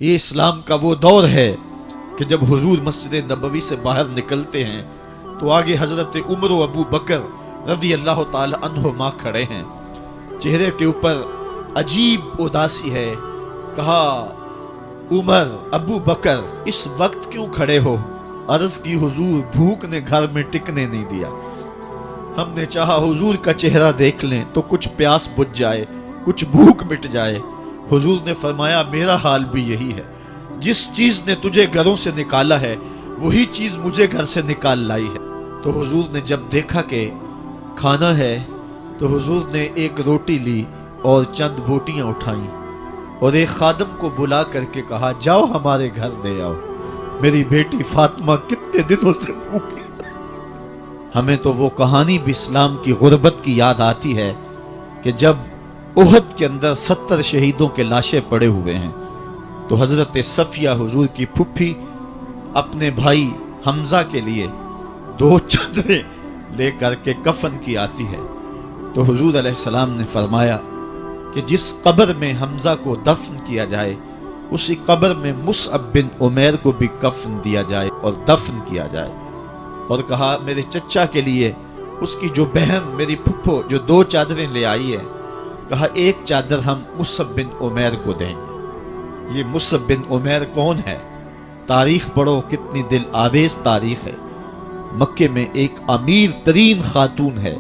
یہ اسلام کا وہ دور ہے کہ جب حضور مسجد نبوی سے باہر نکلتے ہیں تو آگے حضرت عمر و ابو بکر رضی اللہ تعالی عنہما کھڑے ہیں. چہرے کے اوپر عجیب اداسی ہے. کہا عمر ابو بکر اس وقت کیوں کھڑے ہو؟ عرض کی حضور بھوک نے گھر میں ٹکنے نہیں دیا. ہم نے چاہا حضور کا چہرہ دیکھ لیں تو کچھ پیاس بجھ جائے، کچھ بھوک مٹ جائے. حضور نے فرمایا میرا حال بھی یہی ہے. جس چیز نے تجھے گھروں سے نکالا ہے وہی چیز مجھے گھر سے نکال لائی ہے. تو حضور نے جب دیکھا کہ کھانا ہے تو حضور نے ایک روٹی لی اور چند بوٹیاں اٹھائیں اور ایک خادم کو بلا کر کے کہا جاؤ ہمارے گھر دے آؤ، میری بیٹی فاطمہ کتنے دنوں سے بھوکی. ہمیں تو وہ کہانی بھی اسلام کی غربت کی یاد آتی ہے کہ جب احد کے اندر 70 شہیدوں کے لاشیں پڑے ہوئے ہیں تو حضرت صفیہ حضور کی پھپھی اپنے بھائی حمزہ کے لیے 2 چادریں لے کر کے کفن کی آتی ہے. تو حضور علیہ السلام نے فرمایا کہ جس قبر میں حمزہ کو دفن کیا جائے اسی قبر میں مصعب بن عمیر کو بھی کفن دیا جائے اور دفن کیا جائے. اور کہا میرے چچا کے لیے اس کی جو بہن میری پھپھو جو 2 چادریں لے آئی ہے، کہا ایک چادر ہم مصعب بن عمیر کو دیں گے. یہ مصعب بن عمیر کون ہے؟ تاریخ پڑھو، کتنی دل آویز تاریخ ہے. مکے میں ایک امیر ترین خاتون ہے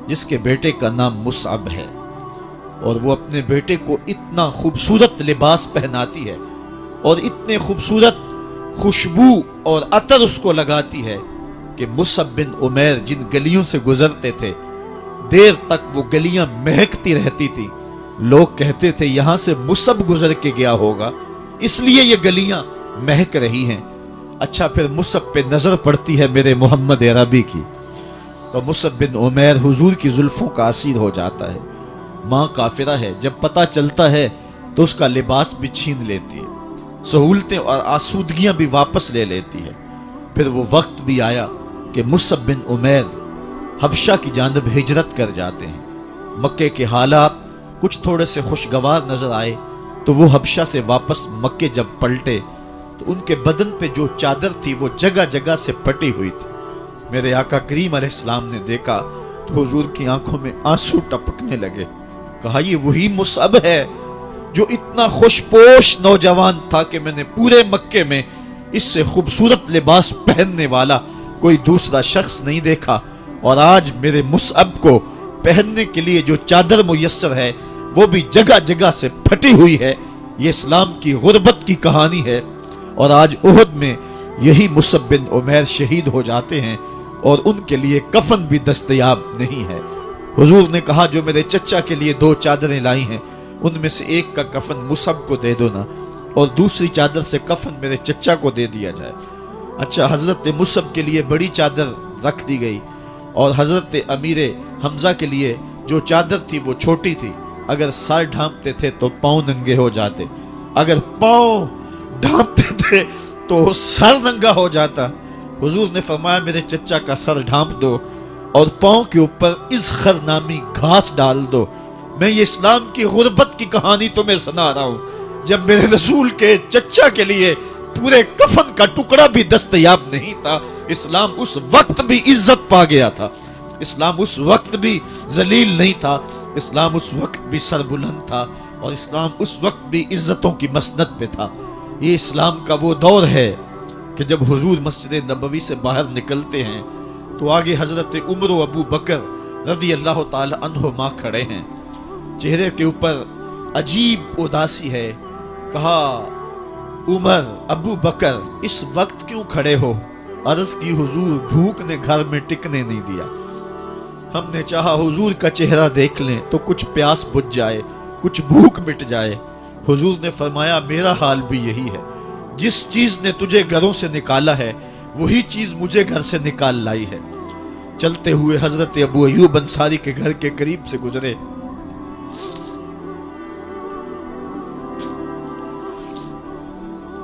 جس کے بیٹے کا نام مصعب ہے، اور وہ اپنے بیٹے کو اتنا خوبصورت لباس پہناتی ہے اور اتنے خوبصورت خوشبو اور عطر اس کو لگاتی ہے کہ مصعب بن عمیر جن گلیوں سے گزرتے تھے دیر تک وہ گلیاں مہکتی رہتی تھی. لوگ کہتے تھے یہاں سے مصعب گزر کے گیا ہوگا اس لیے یہ گلیاں مہک رہی ہیں. اچھا پھر مصعب پہ نظر پڑتی ہے میرے محمد عربی کی تو مصعب بن عمیر حضور کی زلفوں کا اسیر ہو جاتا ہے. ماں کافرہ ہے، جب پتہ چلتا ہے تو اس کا لباس بھی چھین لیتی ہے، سہولتیں اور آسودگیاں بھی واپس لے لیتی ہے. پھر وہ وقت بھی آیا کہ مصعب بن عمیر حبشہ کی جانب ہجرت کر جاتے ہیں. مکے کے حالات کچھ تھوڑے سے خوشگوار نظر آئے تو وہ حبشہ سے واپس مکے جب پلٹے تو ان کے بدن پہ جو چادر تھی وہ جگہ جگہ سے پھٹی ہوئی تھی. میرے آقا کریم علیہ السلام نے دیکھا تو حضور کی آنکھوں میں آنسو ٹپکنے لگے. کہا یہ وہی مصعب ہے جو اتنا خوش پوش نوجوان تھا کہ میں نے پورے مکے میں اس سے خوبصورت لباس پہننے والا کوئی دوسرا شخص نہیں دیکھا، اور آج میرے مصعب کو پہننے کے لیے جو چادر میسر ہے وہ بھی جگہ جگہ سے پھٹی ہوئی ہے. یہ اسلام کی غربت کی کہانی ہے. اور آج احد میں یہی مصعب بن عمیر شہید ہو جاتے ہیں اور ان کے لیے کفن بھی دستیاب نہیں ہے. حضور نے کہا جو میرے چچا کے لیے 2 چادریں لائی ہیں ان میں سے ایک کا کفن مصعب کو دے دو نا، اور دوسری چادر سے کفن میرے چچا کو دے دیا جائے. اچھا حضرت مصعب کے لیے بڑی چادر رکھ دی گئی اور حضرت امیر حمزہ کے لیے جو چادر تھی وہ چھوٹی تھی. اگر سر ڈھانپتے تھے تو پاؤں ننگے ہو جاتے، اگر پاؤں ڈھانپتے تھے تو سر ننگا ہو جاتا. حضور نے فرمایا میرے چچا کا سر ڈھانپ دو اور پاؤں کے اوپر اذخر نامی گھاس ڈال دو. میں یہ اسلام کی غربت کی کہانی تمہیں سنا رہا ہوں. جب میرے رسول کے چچا کے لیے پورے کفن کا ٹکڑا بھی دستیاب نہیں تھا، اسلام اس وقت بھی عزت پا گیا تھا. اسلام اس وقت بھی ذلیل نہیں تھا. اسلام اس وقت بھی سربلند تھا اور اسلام اس وقت بھی عزتوں کی مسند پہ تھا. یہ اسلام کا وہ دور ہے کہ جب حضور مسجد نبوی سے باہر نکلتے ہیں تو آگے حضرت عمر و ابو بکر رضی اللہ تعالی عنہما کھڑے ہیں. چہرے کے اوپر عجیب اداسی ہے. کہا عمر ابو بکر اس وقت کیوں کھڑے ہو؟ عرض کی حضور بھوک نے گھر میں ٹکنے نہیں دیا. ہم نے چاہا حضور کا چہرہ دیکھ لیں تو کچھ پیاس بجھ جائے، کچھ بھوک مٹ جائے. حضور نے فرمایا میرا حال بھی یہی ہے. جس چیز نے تجھے گھروں سے نکالا ہے وہی چیز مجھے گھر سے نکال لائی ہے. چلتے ہوئے حضرت ابو ایوب انصاری کے گھر کے قریب سے گزرے.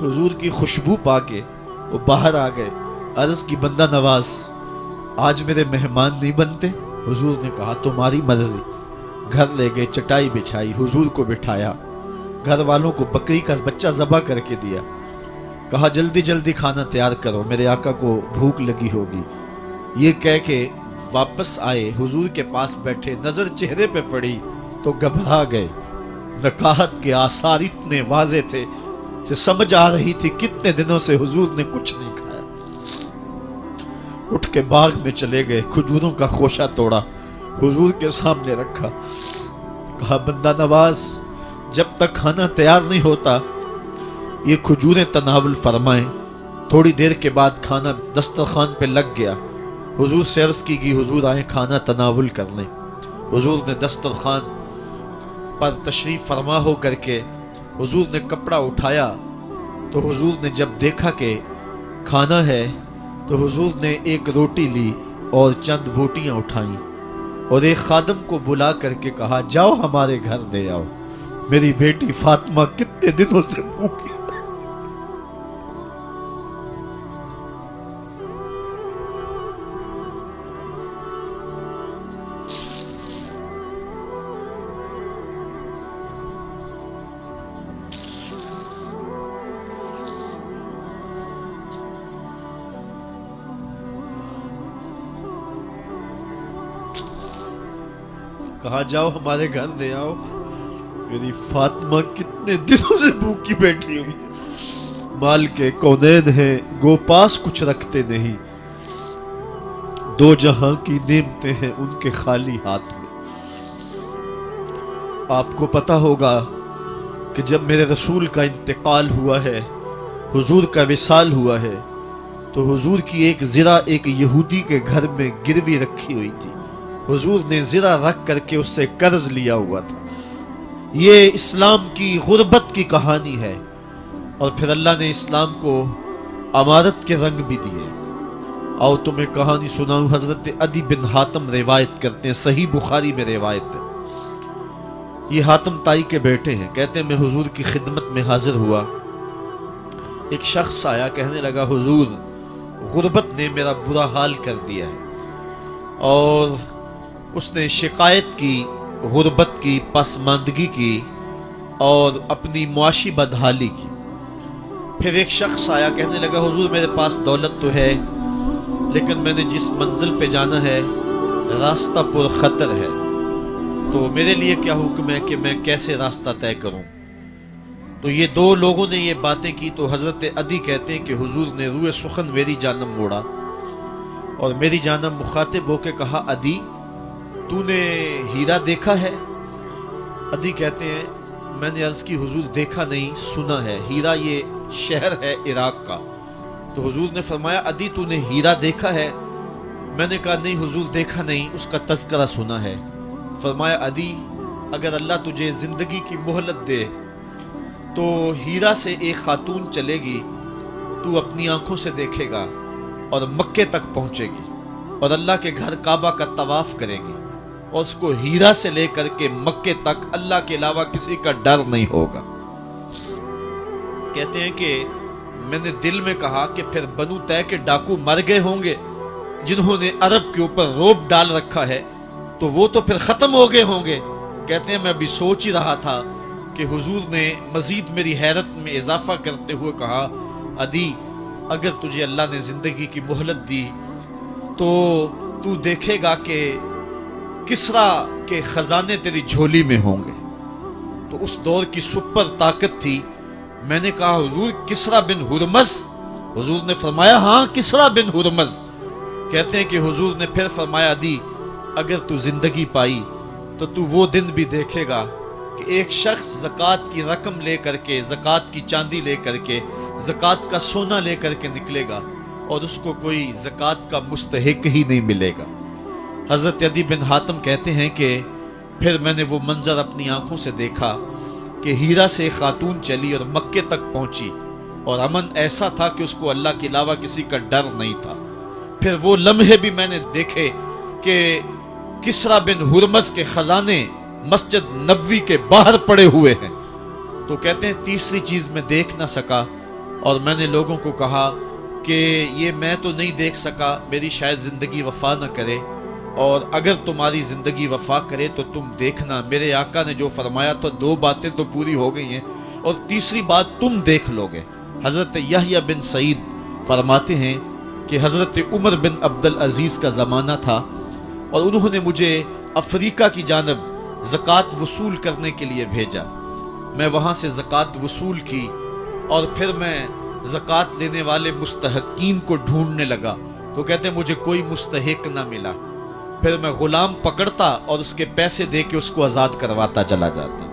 حضور کی خوشبو پا کے وہ باہر آ گئے. عرض کی بندہ نواز آج میرے مہمان نہیں بنتے؟ حضور نے کہا تمہاری مرضی. گھر لے گئے، چٹائی بچھائی، حضور کو بٹھایا. گھر والوں کو بکری کا بچہ ذبح کر کے دیا، کہا جلدی جلدی کھانا تیار کرو، میرے آقا کو بھوک لگی ہوگی۔ یہ کہہ کے واپس آئے، حضور کے پاس بیٹھے، نظر چہرے پہ پڑی تو گھبرا گئے۔ نکاحت کے آثار اتنے واضح تھے کہ سمجھ آ رہی تھی کتنے دنوں سے حضور نے کچھ نہیں کھایا۔ اٹھ کے باغ میں چلے گئے، کھجوروں کا خوشہ توڑا، حضور کے سامنے رکھا، کہا بندہ نواز جب تک کھانا تیار نہیں ہوتا یہ کھجوریں تناول فرمائیں۔ تھوڑی دیر کے بعد کھانا دسترخوان پہ لگ گیا، حضور سے عرض کی گئی حضور آئیں کھانا تناول کر لیں۔ حضور نے دسترخوان پر تشریف فرما ہو کر کے حضور نے کپڑا اٹھایا تو حضور نے جب دیکھا کہ کھانا ہے تو حضور نے ایک روٹی لی اور چند بوٹیاں اٹھائیں اور ایک خادم کو بلا کر کے کہا جاؤ ہمارے گھر دے آؤ، میری بیٹی فاطمہ کتنے دنوں سے بھوکی۔ کہا جاؤ ہمارے گھر دے آؤ، میری فاطمہ کتنے دنوں سے بھوکی بیٹھی ہوئی ہے، مال کے کونین ہیں گو پاس کچھ رکھتے نہیں، دو جہاں کی نعمتیں ہیں ان کے خالی ہاتھ میں۔ آپ کو پتا ہوگا کہ جب میرے رسول کا انتقال ہوا ہے، حضور کا وصال ہوا ہے، تو حضور کی ایک زرہ ایک یہودی کے گھر میں گروی رکھی ہوئی تھی، حضور نے زرہ رکھ کر کے اس سے قرض لیا ہوا تھا۔ یہ اسلام کی غربت کی کہانی ہے، اور پھر اللہ نے اسلام کو امارت کے رنگ بھی دیے۔ آؤ تمہیں کہانی سناؤں، حضرت عدی بن حاتم روایت کرتے ہیں، صحیح بخاری میں روایت ہے۔ یہ حاتم تائی کے بیٹے ہیں، کہتے ہیں میں حضور کی خدمت میں حاضر ہوا، ایک شخص آیا کہنے لگا حضور غربت نے میرا برا حال کر دیا ہے، اور اس نے شکایت کی غربت کی، پسماندگی کی اور اپنی معاشی بدحالی کی۔ پھر ایک شخص آیا کہنے لگا حضور میرے پاس دولت تو ہے لیکن میں نے جس منزل پہ جانا ہے راستہ پر خطر ہے، تو میرے لیے کیا حکم ہے کہ میں کیسے راستہ طے کروں؟ تو یہ دو لوگوں نے یہ باتیں کی تو حضرت عدی کہتے ہیں کہ حضور نے روئے سخن میری جانب موڑا اور میری جانب مخاطب ہو کے کہا عدی تو نے ہیرا دیکھا ہے؟ عدی کہتے ہیں میں نے عرض کی حضور دیکھا نہیں، سنا ہے، ہیرا یہ شہر ہے عراق کا۔ تو حضور نے فرمایا عدی تو نے ہیرا دیکھا ہے؟ میں نے کہا نہیں حضور دیکھا نہیں، اس کا تذکرہ سنا ہے۔ فرمایا عدی اگر اللہ تجھے زندگی کی مہلت دے تو ہیرا سے ایک خاتون چلے گی، تو اپنی آنکھوں سے دیکھے گا اور مکے تک پہنچے گی اور اللہ کے گھر کعبہ کا طواف کرے گی، اور اس کو ہیرا سے لے کر کے مکے تک اللہ کے علاوہ کسی کا ڈر نہیں ہوگا۔ کہتے ہیں کہ میں نے دل میں کہا کہ پھر بنو طے کے ڈاکو مر گئے ہوں گے جنہوں نے عرب کے اوپر روب ڈال رکھا ہے، تو وہ تو پھر ختم ہو گئے ہوں گے۔ کہتے ہیں میں ابھی سوچ ہی رہا تھا کہ حضور نے مزید میری حیرت میں اضافہ کرتے ہوئے کہا عدی اگر تجھے اللہ نے زندگی کی مہلت دی تو تو دیکھے گا کہ کسرا کے خزانے تیری جھولی میں ہوں گے۔ تو اس دور کی سپر طاقت تھی۔ میں نے کہا حضور کسرا بن ہرمز؟ حضور نے فرمایا ہاں کسرا بن ہرمز۔ کہتے ہیں کہ حضور نے پھر فرمایا عدی اگر تو زندگی پائی تو تو وہ دن بھی دیکھے گا کہ ایک شخص زکوٰۃ کی رقم لے کر کے، زکوٰۃ کی چاندی لے کر کے، زکوٰۃ کا سونا لے کر کے نکلے گا اور اس کو کوئی زکوٰۃ کا مستحق ہی نہیں ملے گا۔ حضرت عدی بن حاتم کہتے ہیں کہ پھر میں نے وہ منظر اپنی آنکھوں سے دیکھا کہ ہیرا سے خاتون چلی اور مکے تک پہنچی اور امن ایسا تھا کہ اس کو اللہ کے علاوہ کسی کا ڈر نہیں تھا۔ پھر وہ لمحے بھی میں نے دیکھے کہ کسرا بن ہرمز کے خزانے مسجد نبوی کے باہر پڑے ہوئے ہیں۔ تو کہتے ہیں تیسری چیز میں دیکھ نہ سکا اور میں نے لوگوں کو کہا کہ یہ میں تو نہیں دیکھ سکا، میری شاید زندگی وفا نہ کرے، اور اگر تمہاری زندگی وفا کرے تو تم دیکھنا۔ میرے آقا نے جو فرمایا تھا دو باتیں تو پوری ہو گئی ہیں، اور تیسری بات تم دیکھ لوگے۔ حضرت یحییٰ بن سعید فرماتے ہیں کہ حضرت عمر بن عبدالعزیز کا زمانہ تھا اور انہوں نے مجھے افریقہ کی جانب زکوٰۃ وصول کرنے کے لیے بھیجا۔ میں وہاں سے زکوٰۃ وصول کی اور پھر میں زکوٰۃ لینے والے مستحقین کو ڈھونڈنے لگا تو کہتے ہیں مجھے کوئی مستحق نہ ملا۔ پھر میں غلام پکڑتا اور اس کے پیسے دے کے اس کو آزاد کرواتا چلا جاتا۔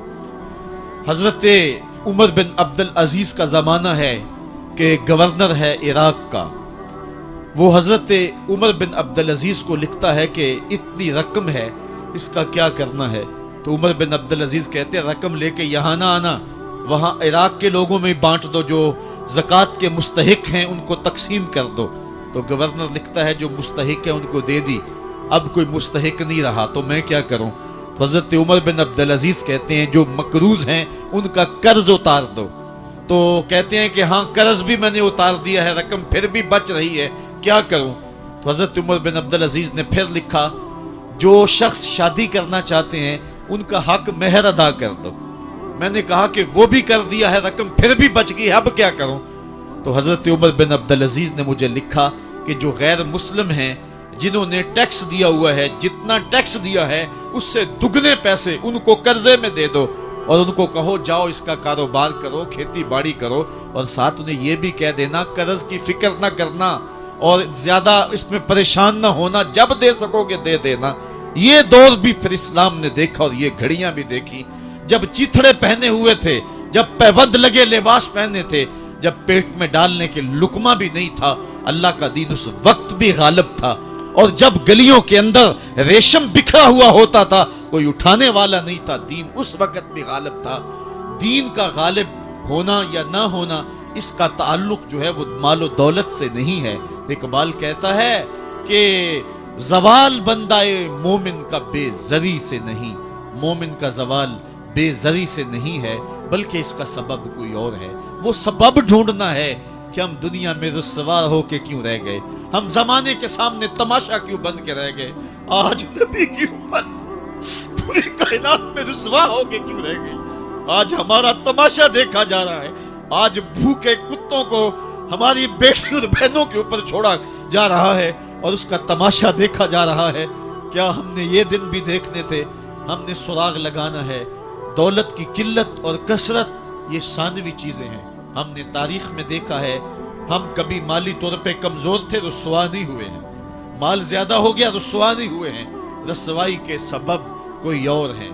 حضرت عمر بن عبدالعزیز کا زمانہ ہے کہ گورنر ہے عراق کا، وہ حضرت عمر بن عبدالعزیز کو لکھتا ہے کہ اتنی رقم ہے، اس کا کیا کرنا ہے؟ تو عمر بن عبدالعزیز کہتے ہیں رقم لے کے یہاں نہ آنا، وہاں عراق کے لوگوں میں بانٹ دو، جو زکوٰۃ کے مستحق ہیں ان کو تقسیم کر دو۔ تو گورنر لکھتا ہے جو مستحق ہیں ان کو دے دی، اب کوئی مستحق نہیں رہا تو میں کیا کروں؟ تو حضرت عمر بن عبدالعزیز کہتے ہیں جو مقروض ہیں ان کا قرض اتار دو۔ تو کہتے ہیں کہ ہاں قرض بھی میں نے اتار دیا ہے، رقم پھر بھی بچ رہی ہے، کیا کروں؟ تو حضرت عمر بن عبدالعزیز نے پھر لکھا جو شخص شادی کرنا چاہتے ہیں ان کا حق مہر ادا کر دو۔ میں نے کہا کہ وہ بھی کر دیا ہے، رقم پھر بھی بچ گئی، اب کیا کروں؟ تو حضرت عمر بن عبدالعزیز نے مجھے لکھا کہ جو غیر مسلم ہیں جنہوں نے ٹیکس دیا ہوا ہے، جتنا ٹیکس دیا ہے اس سے دگنے پیسے ان کو قرضے میں دے دو اور ان کو کہو جاؤ اس کا کاروبار کرو، کھیتی باڑی کرو، اور ساتھ انہیں یہ بھی کہہ دینا قرض کی فکر نہ کرنا اور زیادہ اس میں پریشان نہ ہونا، جب دے سکو گے دے دینا۔ یہ دور بھی پھر اسلام نے دیکھا اور یہ گھڑیاں بھی دیکھی جب چیتھڑے پہنے ہوئے تھے، جب پیوند لگے لباس پہنے تھے، جب پیٹ میں ڈالنے کے لقمہ بھی نہیں تھا، اللہ کا دین اس وقت بھی غالب تھا، اور جب گلیوں کے اندر ریشم بکھرا ہوا ہوتا تھا کوئی اٹھانے والا نہیں تھا، دین اس وقت بھی غالب تھا۔ دین کا غالب ہونا یا نہ ہونا اس کا تعلق جو ہے وہ مال و دولت سے نہیں ہے۔ اقبال کہتا ہے کہ زوال بندہ مومن کا بے زری سے نہیں، مومن کا زوال بے زری سے نہیں ہے بلکہ اس کا سبب کوئی اور ہے۔ وہ سبب ڈھونڈنا ہے کہ ہم دنیا میں رسوا ہو کے کیوں رہ گئے، ہم زمانے کے سامنے تماشا کیوں بن کے رہ گئے، آج نبی کی امت پوری کائنات میں رسوا ہو کے کیوں رہ گئی، آج ہمارا تماشا دیکھا جا رہا ہے، آج بھوکے کتوں کو ہماری بیٹی اور بہنوں کے اوپر چھوڑا جا رہا ہے اور اس کا تماشا دیکھا جا رہا ہے۔ کیا ہم نے یہ دن بھی دیکھنے تھے؟ ہم نے سراغ لگانا ہے۔ دولت کی قلت اور کثرت یہ ثانوی چیزیں ہیں، ہم نے تاریخ میں دیکھا ہے، ہم کبھی مالی طور پہ کمزور تھے رسوا نہیں ہوئے ہیں، مال زیادہ ہو گیا رسوا نہیں ہوئے ہیں، رسوائی کے سبب کوئی اور ہیں۔